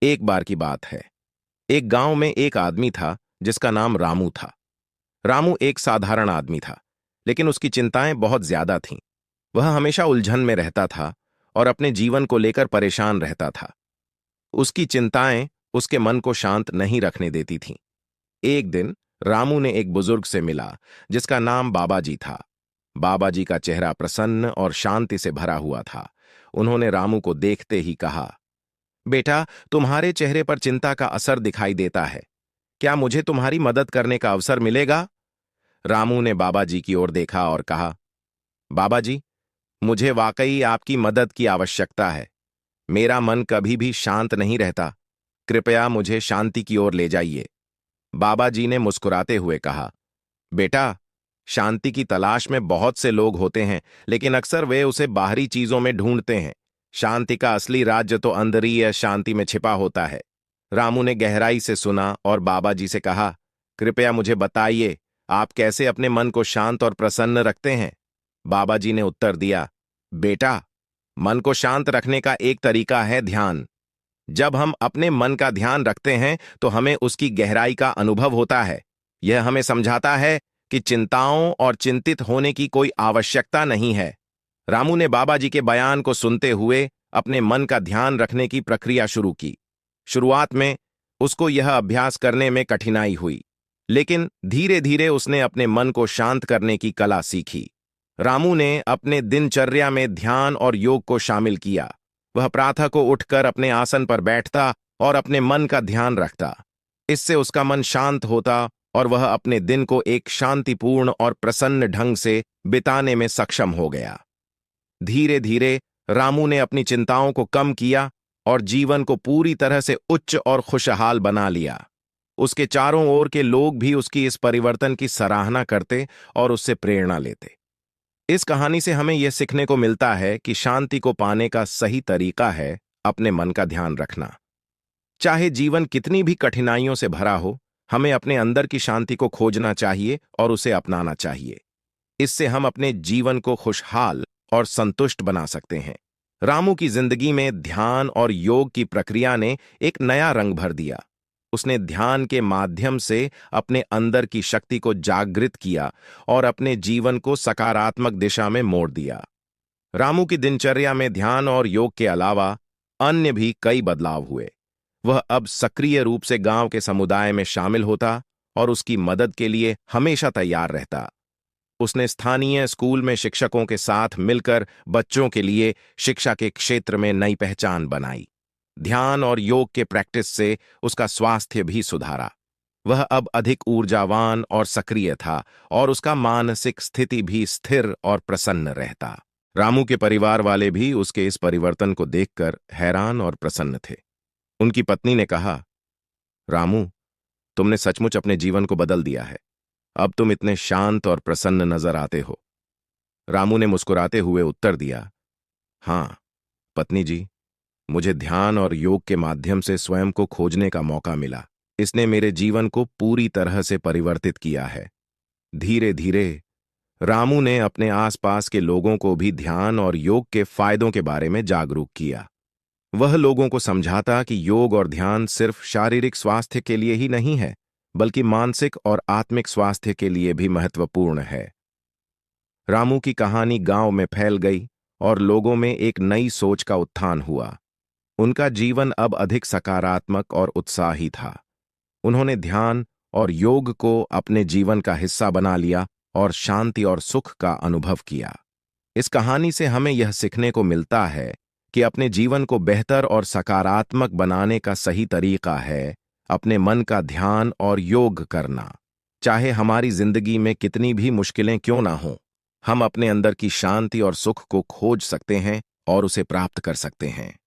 एक बार की बात है। एक गांव में एक आदमी था जिसका नाम रामू था। रामू एक साधारण आदमी था, लेकिन उसकी चिंताएं बहुत ज्यादा थीं। वह हमेशा उलझन में रहता था और अपने जीवन को लेकर परेशान रहता था। उसकी चिंताएं उसके मन को शांत नहीं रखने देती थीं। एक दिन रामू ने एक बुजुर्ग से मिला जिसका नाम बाबा जी था। बाबा जी का चेहरा प्रसन्न और शांति से भरा हुआ था। उन्होंने रामू को देखते ही कहा, बेटा, तुम्हारे चेहरे पर चिंता का असर दिखाई देता है। क्या मुझे तुम्हारी मदद करने का अवसर मिलेगा? रामू ने बाबा जी की ओर देखा और कहा, बाबा जी, मुझे वाकई आपकी मदद की आवश्यकता है। मेरा मन कभी भी शांत नहीं रहता। कृपया मुझे शांति की ओर ले जाइए। बाबा जी ने मुस्कुराते हुए कहा, बेटा, शांति की तलाश में बहुत से लोग होते हैं, लेकिन अक्सर वे उसे बाहरी चीजों में ढूंढते हैं। शांति का असली राज्य तो अंदरीय शांति में छिपा होता है। रामू ने गहराई से सुना और बाबा जी से कहा, कृपया मुझे बताइए, आप कैसे अपने मन को शांत और प्रसन्न रखते हैं? बाबा जी ने उत्तर दिया, बेटा, मन को शांत रखने का एक तरीका है ध्यान। जब हम अपने मन का ध्यान रखते हैं तो हमें उसकी गहराई का अनुभव होता है। यह हमें समझाता है कि चिंताओं और चिंतित होने की कोई आवश्यकता नहीं है। रामू ने बाबा जी के बयान को सुनते हुए अपने मन का ध्यान रखने की प्रक्रिया शुरू की। शुरुआत में उसको यह अभ्यास करने में कठिनाई हुई, लेकिन धीरे धीरे उसने अपने मन को शांत करने की कला सीखी। रामू ने अपने दिनचर्या में ध्यान और योग को शामिल किया। वह प्रातः को उठकर अपने आसन पर बैठता और अपने मन का ध्यान रखता। इससे उसका मन शांत होता और वह अपने दिन को एक शांतिपूर्ण और प्रसन्न ढंग से बिताने में सक्षम हो गया। धीरे धीरे रामू ने अपनी चिंताओं को कम किया और जीवन को पूरी तरह से उच्च और खुशहाल बना लिया। उसके चारों ओर के लोग भी उसकी इस परिवर्तन की सराहना करते और उससे प्रेरणा लेते। इस कहानी से हमें यह सीखने को मिलता है कि शांति को पाने का सही तरीका है अपने मन का ध्यान रखना। चाहे जीवन कितनी भी कठिनाइयों से भरा हो, हमें अपने अंदर की शांति को खोजना चाहिए और उसे अपनाना चाहिए। इससे हम अपने जीवन को खुशहाल और संतुष्ट बना सकते हैं। रामू की जिंदगी में ध्यान और योग की प्रक्रिया ने एक नया रंग भर दिया। उसने ध्यान के माध्यम से अपने अंदर की शक्ति को जागृत किया और अपने जीवन को सकारात्मक दिशा में मोड़ दिया। रामू की दिनचर्या में ध्यान और योग के अलावा अन्य भी कई बदलाव हुए। वह अब सक्रिय रूप से गांव के समुदाय में शामिल होता और उसकी मदद के लिए हमेशा तैयार रहता। उसने स्थानीय स्कूल में शिक्षकों के साथ मिलकर बच्चों के लिए शिक्षा के क्षेत्र में नई पहचान बनाई। ध्यान और योग के प्रैक्टिस से उसका स्वास्थ्य भी सुधारा। वह अब अधिक ऊर्जावान और सक्रिय था और उसका मानसिक स्थिति भी स्थिर और प्रसन्न रहता। रामू के परिवार वाले भी उसके इस परिवर्तन को देखकर हैरान और प्रसन्न थे। उनकी पत्नी ने कहा, रामू, तुमने सचमुच अपने जीवन को बदल दिया है। अब तुम इतने शांत और प्रसन्न नजर आते हो। रामू ने मुस्कुराते हुए उत्तर दिया, हाँ पत्नी जी, मुझे ध्यान और योग के माध्यम से स्वयं को खोजने का मौका मिला। इसने मेरे जीवन को पूरी तरह से परिवर्तित किया है। धीरे धीरे रामू ने अपने आसपास के लोगों को भी ध्यान और योग के फायदों के बारे में जागरूक किया। वह लोगों को समझाता कि योग और ध्यान सिर्फ शारीरिक स्वास्थ्य के लिए ही नहीं है, बल्कि मानसिक और आत्मिक स्वास्थ्य के लिए भी महत्वपूर्ण है। रामू की कहानी गांव में फैल गई और लोगों में एक नई सोच का उत्थान हुआ। उनका जीवन अब अधिक सकारात्मक और उत्साही था। उन्होंने ध्यान और योग को अपने जीवन का हिस्सा बना लिया और शांति और सुख का अनुभव किया। इस कहानी से हमें यह सीखने को मिलता है कि अपने जीवन को बेहतर और सकारात्मक बनाने का सही तरीका है अपने मन का ध्यान और योग करना। चाहे हमारी जिंदगी में कितनी भी मुश्किलें क्यों ना हों, हम अपने अंदर की शांति और सुख को खोज सकते हैं और उसे प्राप्त कर सकते हैं।